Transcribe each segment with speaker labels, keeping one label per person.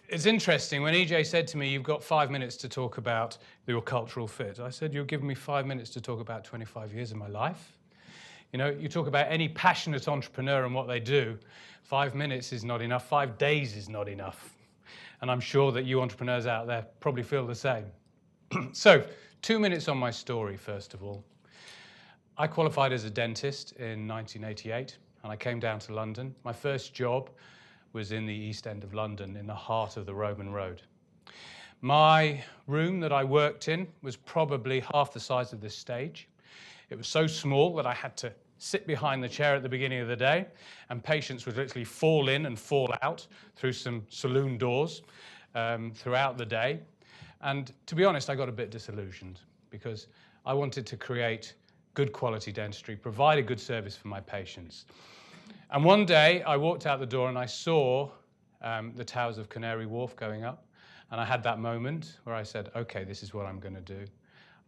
Speaker 1: It's interesting, when EJ said to me, you've got 5 minutes to talk about your cultural fit, I said, you're giving me 5 minutes to talk about 25 years of my life. You know, you talk about any passionate entrepreneur and what they do, 5 minutes is not enough, 5 days is not enough. And I'm sure that you entrepreneurs out there probably feel the same. So, 2 minutes on my story, first of all. I qualified as a dentist in 1988, and I came down to London. My first job was in the East End of London, in the heart of the Roman Road. My room that I worked in was probably half the size of this stage. It was so small that I had to sit behind the chair at the beginning of the day, and patients would literally fall in and fall out through some saloon doors throughout the day. And to be honest, I got a bit disillusioned because I wanted to create good quality dentistry, provide a good service for my patients. And one day I walked out the door and I saw the towers of Canary Wharf going up, and I had that moment where I said, okay, this is what I'm going to do.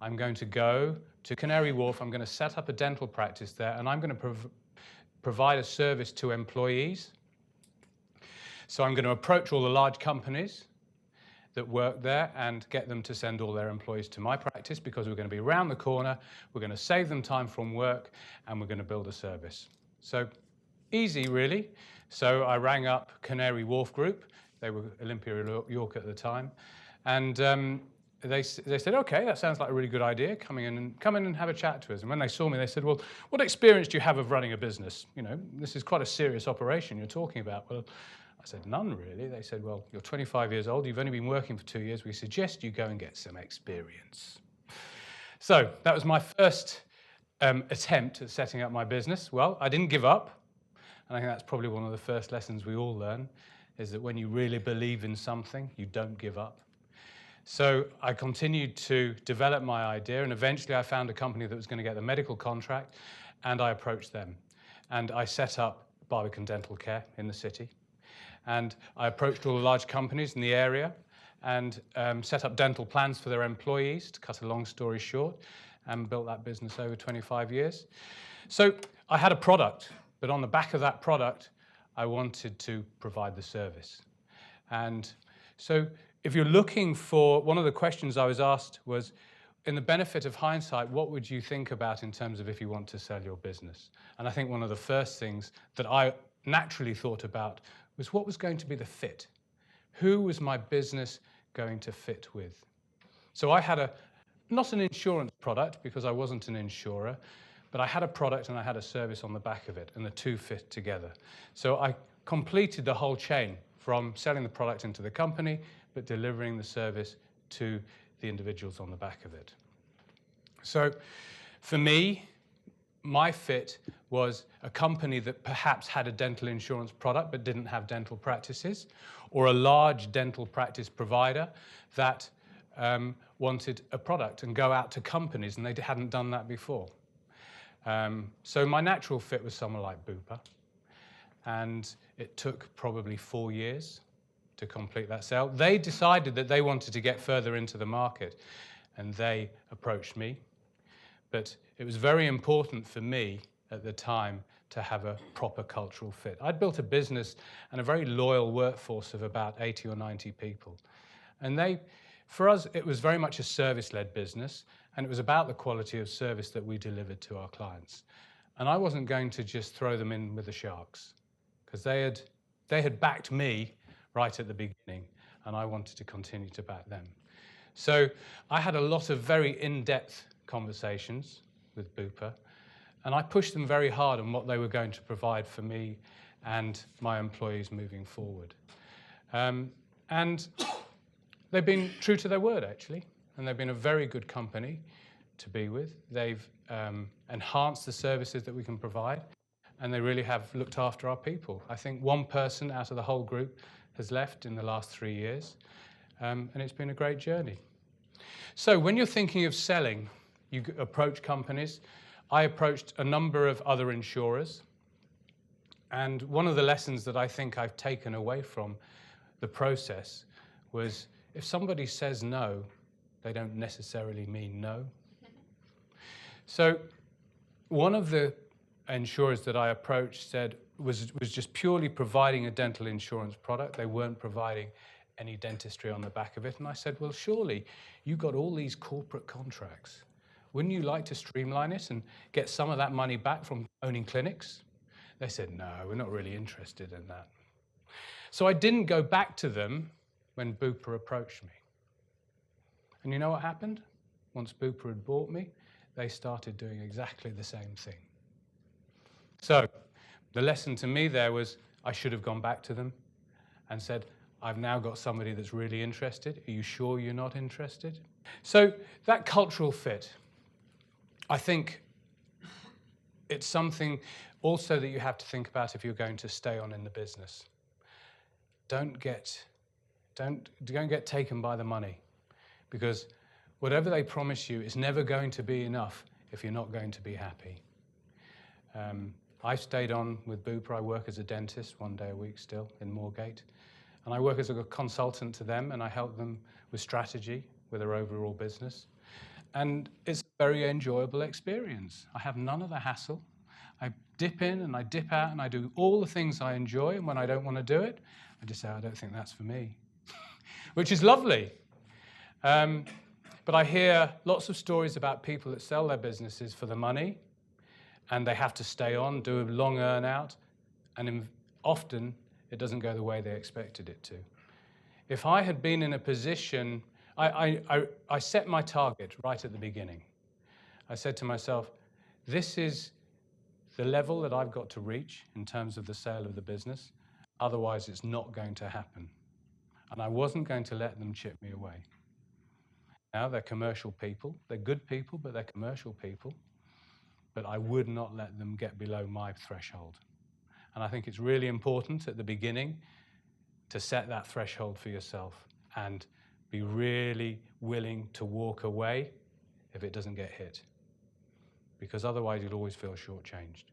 Speaker 1: I'm going to go to Canary Wharf, I'm going to set up a dental practice there, and I'm going to provide a service to employees. So I'm going to approach all the large companies that work there and get them to send all their employees to my practice, because we're going to be around the corner, we're going to save them time from work, and we're going to build a service. So easy, really. So I rang up Canary Wharf Group. They were Olympia York at the time. And they said, okay, that sounds like a really good idea. Come in and have a chat to us. And when they saw me, they said, well, what experience do you have of running a business? You know, this is quite a serious operation you're talking about. Well, I said, none really. They said, well, you're 25 years old. You've only been working for 2 years. We suggest you go and get some experience. So that was my first attempt at setting up my business. Well, I didn't give up. And I think that's probably one of the first lessons we all learn, is that when you really believe in something, you don't give up. So I continued to develop my idea, and eventually I found a company that was going to get the medical contract, and I approached them. And I set up Barbican Dental Care in the city. And I approached all the large companies in the area and set up dental plans for their employees, to cut a long story short, and built that business over 25 years. So I had a product, but on the back of that product, I wanted to provide the service. And so if you're looking for, one of the questions I was asked was, in the benefit of hindsight, what would you think about in terms of if you want to sell your business? And I think one of the first things that I naturally thought about was, what was going to be the fit? Who was my business going to fit with? So I had not an insurance product, because I wasn't an insurer, but I had a product and I had a service on the back of it, and the two fit together. So I completed the whole chain, from selling the product into the company, but delivering the service to the individuals on the back of it. So for me, my fit was a company that perhaps had a dental insurance product but didn't have dental practices, or a large dental practice provider that wanted a product and go out to companies, and they hadn't done that before. So my natural fit was someone like Bupa, and it took probably 4 years to complete that sale. They decided that they wanted to get further into the market, and they approached me. But it was very important for me at the time to have a proper cultural fit. I'd built a business and a very loyal workforce of about 80 or 90 people. And for us, it was very much a service-led business, and it was about the quality of service that we delivered to our clients. And I wasn't going to just throw them in with the sharks, because they had backed me right at the beginning, and I wanted to continue to back them. So I had a lot of very in-depth conversations with Bupa, and I pushed them very hard on what they were going to provide for me and my employees moving forward. And they've been true to their word, actually, and they've been a very good company to be with. They've enhanced the services that we can provide, and they really have looked after our people. I think one person out of the whole group has left in the last 3 years, and it's been a great journey. So when you're thinking of selling, you approach companies. I approached a number of other insurers, and one of the lessons that I think I've taken away from the process was, if somebody says no, they don't necessarily mean no. So one of the insurers that I approached was just purely providing a dental insurance product. They weren't providing any dentistry on the back of it. And I said, well, surely you got all these corporate contracts. Wouldn't you like to streamline it and get some of that money back from owning clinics? They said, no, we're not really interested in that. So I didn't go back to them when Bupa approached me. And you know what happened? Once Bupa had bought me, they started doing exactly the same thing. So the lesson to me there was I should have gone back to them and said, I've now got somebody that's really interested. Are you sure you're not interested? So that cultural fit, I think it's something also that you have to think about if you're going to stay on in the business. Don't get taken by the money, because whatever they promise you is never going to be enough if you're not going to be happy. I stayed on with Bupa. I work as a dentist 1 day a week still in Moorgate. And I work as a consultant to them, and I help them with strategy, with their overall business. And it's a very enjoyable experience. I have none of the hassle. I dip in and I dip out and I do all the things I enjoy, and when I don't want to do it, I just say, I don't think that's for me, which is lovely. But I hear lots of stories about people that sell their businesses for the money, and they have to stay on, do a long earn out, and often it doesn't go the way they expected it to. If I had been in a position, I set my target right at the beginning. I said to myself, this is the level that I've got to reach in terms of the sale of the business, otherwise it's not going to happen. And I wasn't going to let them chip me away. Now they're commercial people, they're good people, but they're commercial people. But I would not let them get below my threshold. And I think it's really important at the beginning to set that threshold for yourself and be really willing to walk away if it doesn't get hit. Because otherwise you'll always feel shortchanged.